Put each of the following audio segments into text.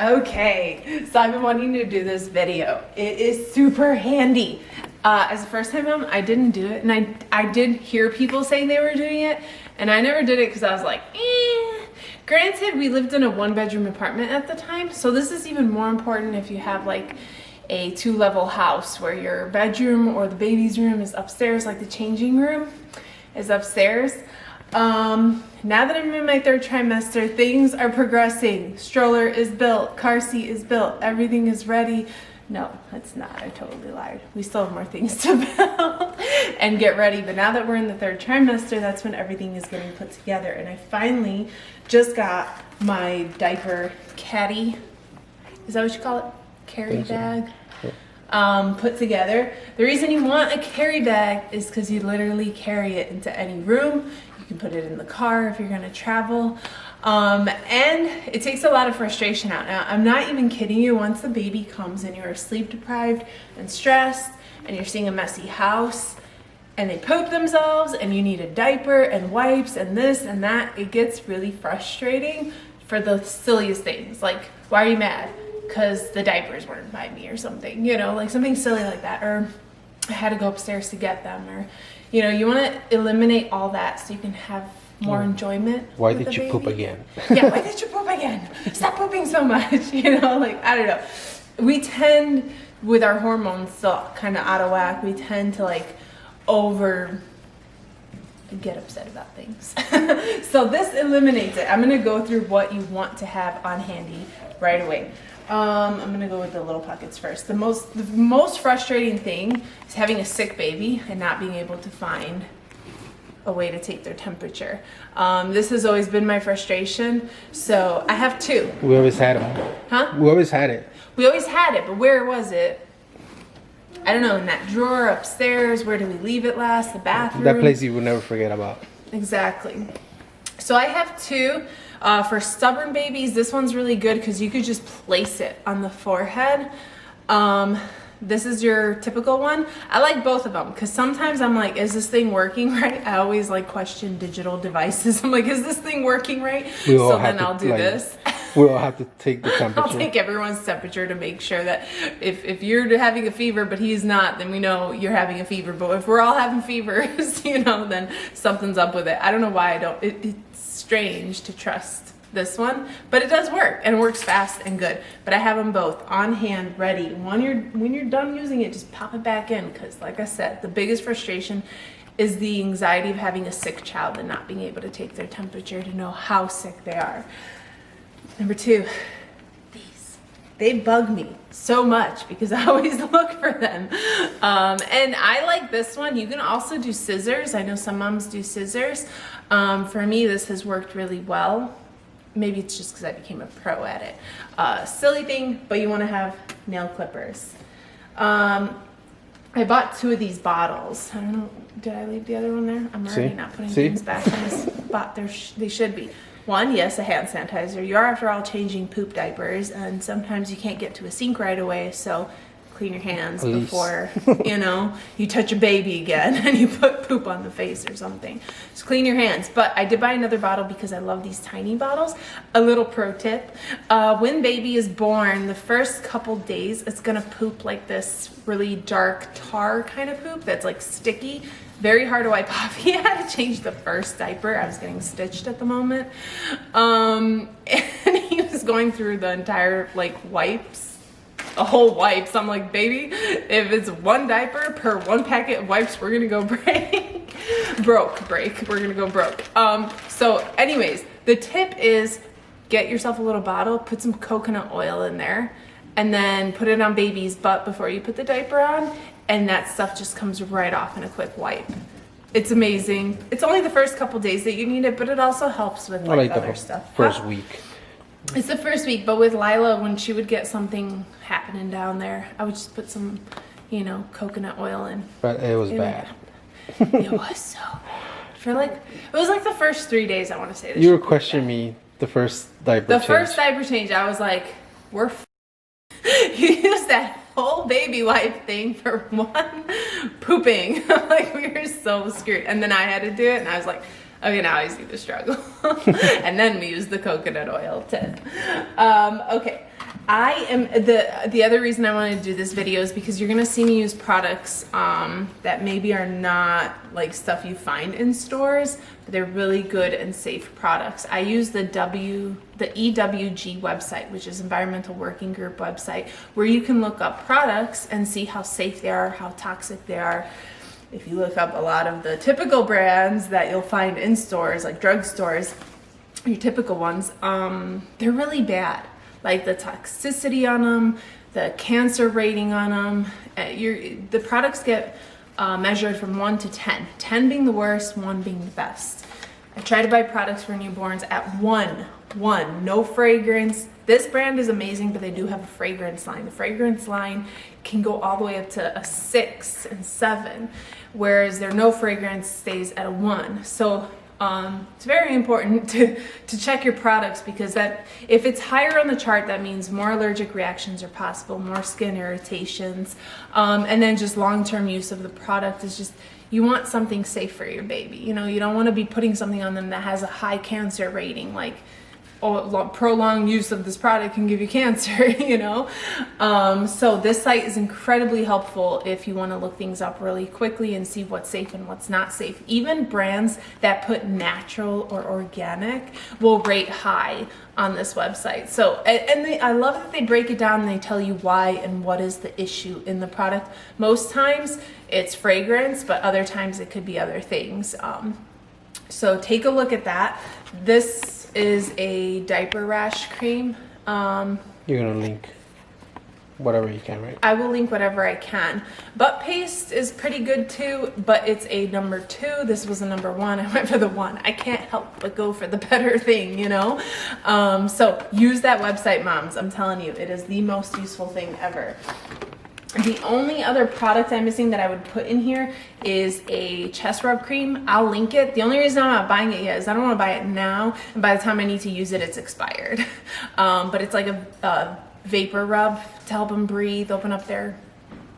Okay, so I've been wanting to do this video. It is super handy. As a first time mom, I didn't do it, and I did hear people saying they were doing it, and I never did it because I was like, eh. Granted, we lived in a 1-bedroom apartment at the time, so this is even more important if you have like a 2-level house where your bedroom or the baby's room is upstairs, like the changing room is upstairs. Now that I'm in my 3rd trimester, things are progressing. Stroller is built, car seat is built, everything is ready. No, it's not. I totally lied. We still have more things to build and get ready. But now that we're in the 3rd trimester, that's when everything is getting put together. And I finally just got my diaper caddy. Is that what you call it? Carry bag. Put together. The reason you want a carry bag is because you literally carry it into any room. You can put it in the car if you're going to travel. And it takes a lot of frustration out. Now, I'm not even kidding you. Once the baby comes and you're sleep deprived and stressed and you're seeing a messy house and they poop themselves and you need a diaper and wipes and this and that, it gets really frustrating for the silliest things. Like, why are you mad? Because the diapers weren't by me or something, you know, like something silly like that. Or I had to go upstairs to get them, or, you know, you want to eliminate all that so you can have more enjoyment. Why did you poop again? Yeah, why did you poop again? Stop pooping so much, you know, like, I don't know. We tend, with our hormones still kind of out of whack, we tend to like get upset about things. So this eliminates it. I'm going to go through what you want to have on handy right away. I'm going to go with the little pockets first. The most frustrating thing is having a sick baby and not being able to find a way to take their temperature. This has always been my frustration. So I have 2. We always had them. Huh? We always had it. We always had it, but where was it? I don't know, in that drawer upstairs. Where do we leave it last? The bathroom? That place you will never forget about. Exactly. So I have 2. For stubborn babies, this one's really good because you could just place it on the forehead. This is your typical one. I like both of them because sometimes I'm like, is this thing working right? I always like question digital devices. I'm like, is this thing working right? So then I'll do this. We all have to take the temperature. I'll take everyone's temperature to make sure that if you're having a fever but he's not, then we know you're having a fever. But if we're all having fevers, you know, then something's up with it. I don't know why I don't. It's strange to trust this one, but it does work and it works fast and good. But I have them both on hand, ready. When you're done using it, just pop it back in, because like I said, the biggest frustration is the anxiety of having a sick child and not being able to take their temperature to know how sick they are. Number 2, these. They bug me so much because I always look for them. And I like this one. You can also do scissors. I know some moms do scissors. For me, this has worked really well. Maybe it's just because I became a pro at it. Silly thing, but you want to have nail clippers. I bought 2 of these bottles. I don't know, did I leave the other one there? I'm already not putting things back in this spot. They should be. 1, yes, a hand sanitizer. You are, after all, changing poop diapers, and sometimes you can't get to a sink right away, so clean your hands before, you know, you touch a baby again and you put poop on the face or something. Just clean your hands. But I did buy another bottle because I love these tiny bottles. A little pro tip, when baby is born, the first couple days, it's gonna poop like this really dark tar kind of poop that's like sticky. Very hard to wipe off. He had to change the first diaper. I was getting stitched at the moment. And he was going through the entire like wipes, a whole wipes. I'm like, baby, if it's 1 diaper per 1 packet of wipes, we're gonna go break. We're gonna go broke. So anyways, the tip is get yourself a little bottle, put some coconut oil in there, and then put it on baby's butt before you put the diaper on, and that stuff just comes right off in a quick wipe. It's amazing. It's only the first couple days that you need it, but it also helps with like other stuff. First week. It's the first week, but with Lila, when she would get something happening down there, I would just put some, you know, coconut oil in. But it was bad. It was so bad. It was like the first 3 days, I want to say. You were questioning me the first diaper change. The first diaper change, I was like, we're you used that whole baby wipe thing for 1 pooping. Like, we were so screwed. And then I had to do it, and I was like, okay, now I see the struggle. And then we use the coconut oil tip. Okay, I am the other reason I wanted to do this video is because you're gonna see me use products that maybe are not like stuff you find in stores, but they're really good and safe products. I use the EWG website, which is Environmental Working Group website, where you can look up products and see how safe they are, how toxic they are. If you look up a lot of the typical brands that you'll find in stores, like drugstores, your typical ones, they're really bad. Like the toxicity on them, the cancer rating on them. The products get measured from 1 to 10. 10 being the worst, 1 being the best. I try to buy products for newborns at 1. No fragrance. This brand is amazing, but they do have a fragrance line. The fragrance line can go all the way up to a 6 and 7, whereas their no fragrance stays at a 1. So it's very important to check your products, because that if it's higher on the chart, that means more allergic reactions are possible, more skin irritations, and then just long-term use of the product is just, you want something safe for your baby. You know, you don't want to be putting something on them that has a high cancer rating, like, oh, prolonged use of this product can give you cancer, you know? So this site is incredibly helpful if you want to look things up really quickly and see what's safe and what's not safe. Even brands that put natural or organic will rate high on this website. So, I love that they break it down and they tell you why and what is the issue in the product. Most times it's fragrance, but other times it could be other things. So take a look at that. This is a diaper rash cream. You're gonna link whatever you can, right? I will link whatever I can. Butt paste is pretty good too, but it's a number 2. This was a number 1. I went for the 1. I can't help but go for the better thing, you know? So use that website, moms. I'm telling you, it is the most useful thing ever. The only other product I'm missing that I would put in here is a chest rub cream. I'll link it. The only reason I'm not buying it yet is I don't want to buy it now, and by the time I need to use it, it's expired. But it's like a vapor rub to help them breathe, open up their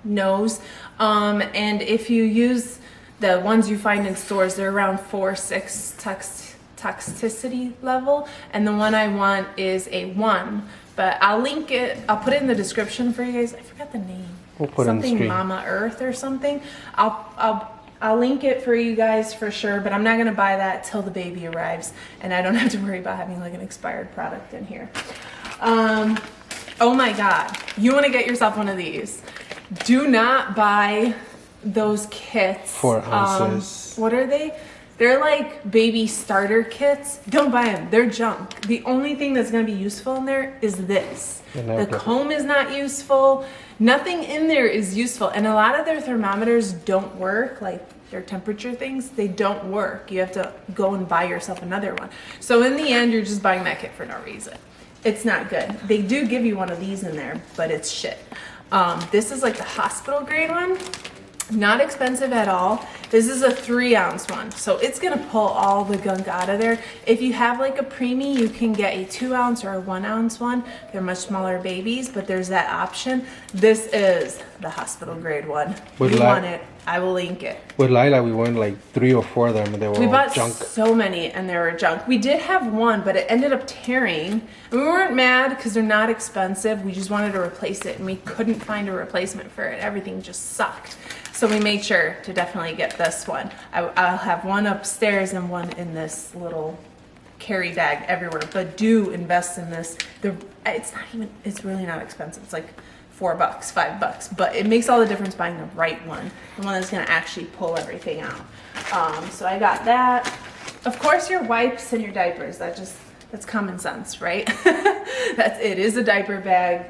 nose. And if you use the ones you find in stores, they're around 4-6 toxicity level, and the one I want is a 1. But I'll link it. I'll put it in the description for you guys. I forgot the name. We'll put it on the screen. Mama Earth or something. I'll link it for you guys for sure, but I'm not gonna buy that till the baby arrives, and I don't have to worry about having like an expired product in here. Oh my God, you want to get yourself one of these. Do not buy those kits. 4 ounces. What are they? They're like baby starter kits. Don't buy them. They're junk. The only thing that's going to be useful in there is this. The comb is not useful. Nothing in there is useful. And a lot of their thermometers don't work, like their temperature things, they don't work. You have to go and buy yourself another one. So in the end, you're just buying that kit for no reason. It's not good. They do give you one of these in there, but it's shit. This is like the hospital grade one. Not expensive at all. This is a 3-ounce one, so it's gonna pull all the gunk out of there. If you have like a preemie, you can get a 2-ounce or a 1-ounce one. They're much smaller babies, but there's that option. This is the hospital grade one. If you want it, I will link it. With Lila, we won like 3 or 4 of them, and they were all junk. We bought so many, and they were junk. We did have one, but it ended up tearing. And we weren't mad because they're not expensive. We just wanted to replace it, and we couldn't find a replacement for it. Everything just sucked. So we made sure to definitely get this one. I'll have one upstairs and one in this little carry bag everywhere. But do invest in this. It's really not expensive. It's like $4, $5, but it makes all the difference buying the right one, the one that's gonna actually pull everything out. So I got that. Of course, your wipes and your diapers. That's common sense, right? It is a diaper bag.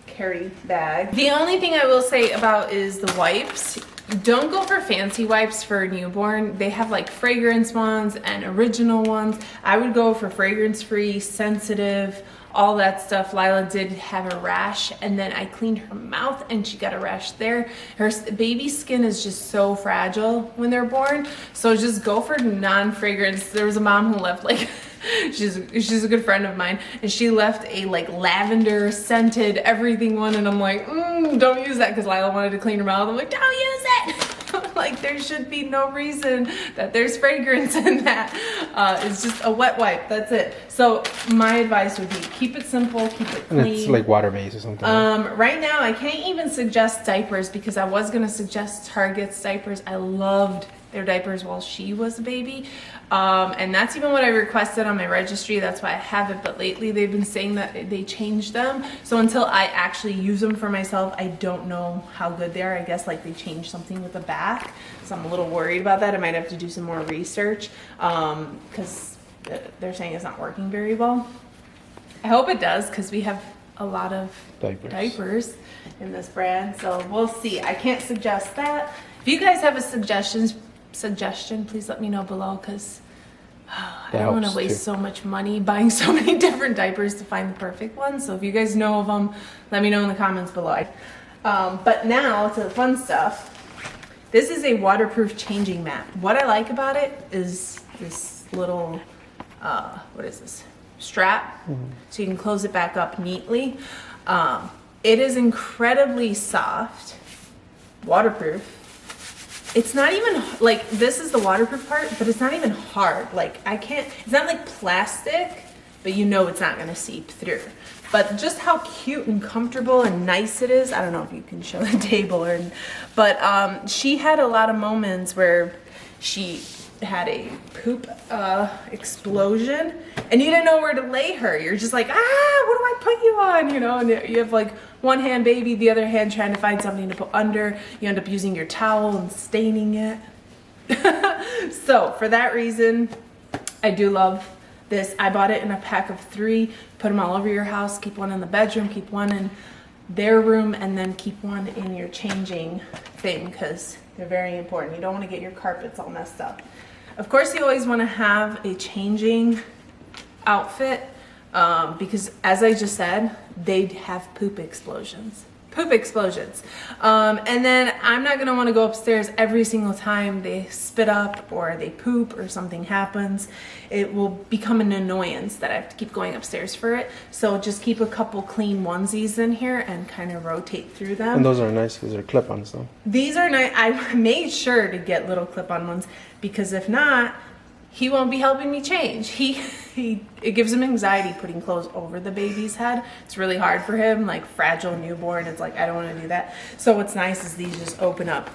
Carry bag. The only thing I will say about is the wipes. Don't go for fancy wipes for a newborn. They have like fragrance ones and original ones. I would go for fragrance-free, sensitive, all that stuff. Lila did have a rash, and then I cleaned her mouth and she got a rash there. Her baby skin is just so fragile when they're born, so just go for non-fragrance. There was a mom who left like she's a good friend of mine, and she left a like lavender scented everything one, and I'm like, don't use that, because Lila wanted to clean her mouth. I'm like, don't use it. Like, there should be no reason that there's fragrance in that. It's just a wet wipe. That's it. So my advice would be keep it simple, keep it And clean. it's like water-based or something. Right now I can't even suggest diapers because I was gonna suggest Target's diapers. I loved their diapers while she was a baby. And that's even what I requested on my registry. That's why I have it. But lately they've been saying that they changed them. So until I actually use them for myself, I don't know how good they are. I guess like they changed something with the back. So I'm a little worried about that. I might have to do some more research because they're saying it's not working very well. I hope it does because we have a lot of diapers in this brand. So we'll see. I can't suggest that. If you guys have a suggestion, please let me know below because I don't want to waste so much money buying so many different diapers to find the perfect one. So if you guys know of them, let me know in the comments below. But now to the fun stuff. This is a waterproof changing mat. What I like about it is this little, what is this? Strap. So you can close it back up neatly. It is incredibly soft, waterproof. It's not even like, this is the waterproof part, but it's not even hard. Like it's not like plastic, but you know it's not gonna seep through. But just how cute and comfortable and nice it is. I don't know if you can show the table but she had a lot of moments where she had a poop explosion and you didn't know where to lay her. You're just like, what do I put you on? You know, and you have like one hand baby, the other hand trying to find something to put under. You end up using your towel and staining it. So for that reason, I do love this. I bought it in a pack of 3, put them all over your house, keep one in the bedroom, keep one in their room, and then keep one in your changing thing because they're very important. You don't want to get your carpets all messed up. Of course, you always want to have a changing outfit because as I just said, they'd have poop explosions. And then I'm not gonna want to go upstairs every single time they spit up or they poop or something happens. It will become an annoyance that I have to keep going upstairs for it. So just keep a couple clean onesies in here and kind of rotate through them. And those are nice because they're clip-ons though. These are nice. I made sure to get little clip-on ones because if not, he won't be helping me change. It gives him anxiety putting clothes over the baby's head. It's really hard for him, like fragile newborn. It's like, I don't want to do that. So what's nice is these just open up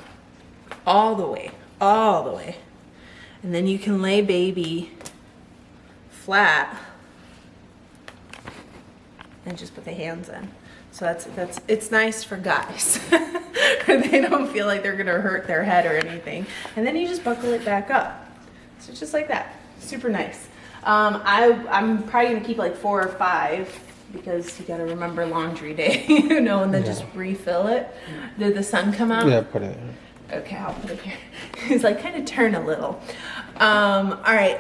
all the way. And then you can lay baby flat and just put the hands in. So it's nice for guys. They don't feel like they're gonna hurt their head or anything. And then you just buckle it back up. So just like that, super nice. I'm probably gonna keep like 4 or 5 because you gotta remember laundry day, you know, and then just refill it. Did the sun come out? Yeah, put it in. Okay, I'll put it here. It's like kind of turn a little. All right,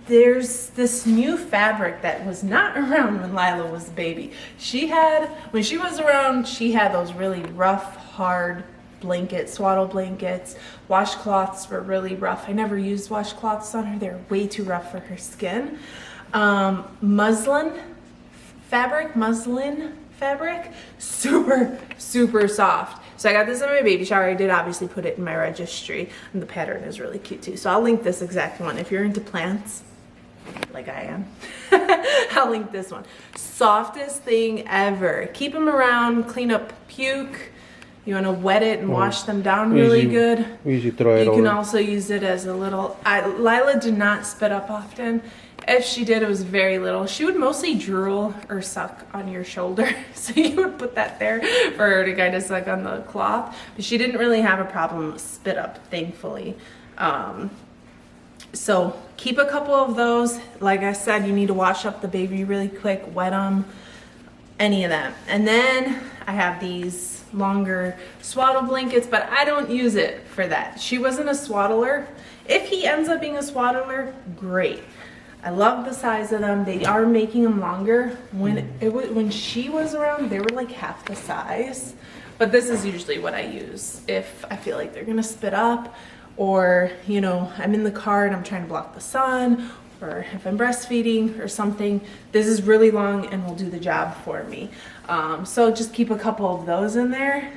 there's this new fabric that was not around when Lila was a baby. When she was around, she had those really rough, hard blankets, swaddle blankets. Washcloths were really rough. I never used washcloths on her. They're way too rough for her skin. Muslin fabric, super soft. So I got this in my baby shower. I did obviously put it in my registry, and the pattern is really cute too. So I'll link this exact one. If you're into plants, like I am, I'll link this one. Softest thing ever. Keep them around, clean up puke. You want to wet it and wash them down really good. We usually throw it over. You can also use it as a little... Lila did not spit up often. If she did, it was very little. She would mostly drool or suck on your shoulder. So you would put that there for her to kind of suck on the cloth. But she didn't really have a problem with spit up, thankfully. So keep a couple of those. Like I said, you need to wash up the baby really quick, wet them, any of that. And then I have these longer swaddle blankets, but I don't use it for that. She wasn't a swaddler. If he ends up being a swaddler, great. I love the size of them. They are making them longer. When she was around, they were like half the size. But this is usually what I use if I feel like they're gonna spit up, or you know, I'm in the car and I'm trying to block the sun, or if I'm breastfeeding or something. This is really long and will do the job for me. So just keep a couple of those in there,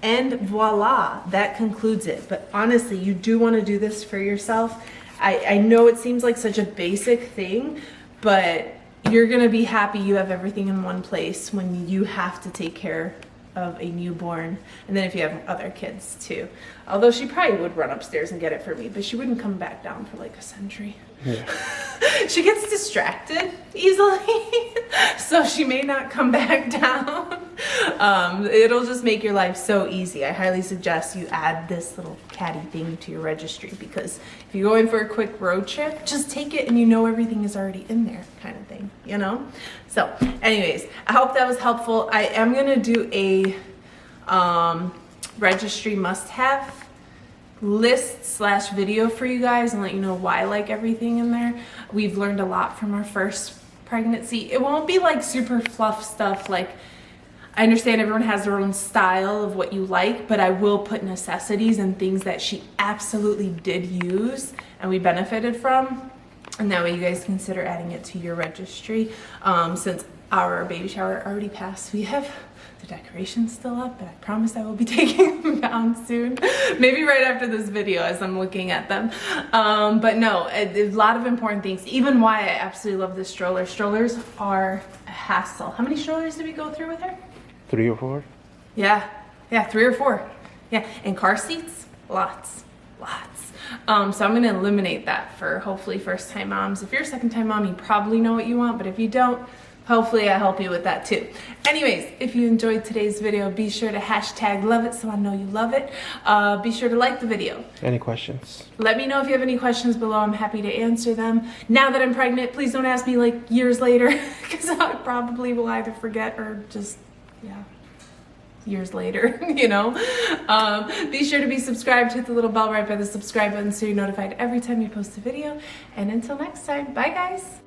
and voila, that concludes it. But honestly, you do want to do this for yourself I know it seems like such a basic thing, but you're gonna be happy you have everything in one place when you have to take care of a newborn, and then if you have other kids too. Although she probably would run upstairs and get it for me, but she wouldn't come back down for like a century. Yeah. She gets distracted easily, so she may not come back down. It'll just make your life so easy. I highly suggest you add this little Caddy thing to your registry, because if you're going for a quick road trip, just take it and you know everything is already in there, kind of thing, you know? So anyways, I hope that was helpful. I am gonna do a registry must-have list / video for you guys and let you know why I like everything in there. We've learned a lot from our first pregnancy. It won't be like super fluff stuff. Like, I understand everyone has their own style of what you like, but I will put necessities and things that she absolutely did use and we benefited from, and that way you guys consider adding it to your registry. Since our baby shower already passed, we have the decorations still up, but I promise I will be taking them down soon. Maybe right after this video as I'm looking at them. But no, a lot of important things. Even why I absolutely love this stroller. Strollers are a hassle. How many strollers did we go through with her? 3 or 4? Yeah, 3 or 4. Yeah, and car seats, lots. So I'm gonna eliminate that for hopefully first time moms. If you're a second time mom, you probably know what you want, but if you don't, hopefully I help you with that too. Anyways, if you enjoyed today's video, be sure to hashtag love it so I know you love it. Be sure to like the video. Any questions? Let me know if you have any questions below. I'm happy to answer them. Now that I'm pregnant, please don't ask me like years later, because I probably will either forget or just, yeah, years later, you know. Be sure to be subscribed, hit the little bell right by the subscribe button so you're notified every time you post a video. And until next time, bye guys.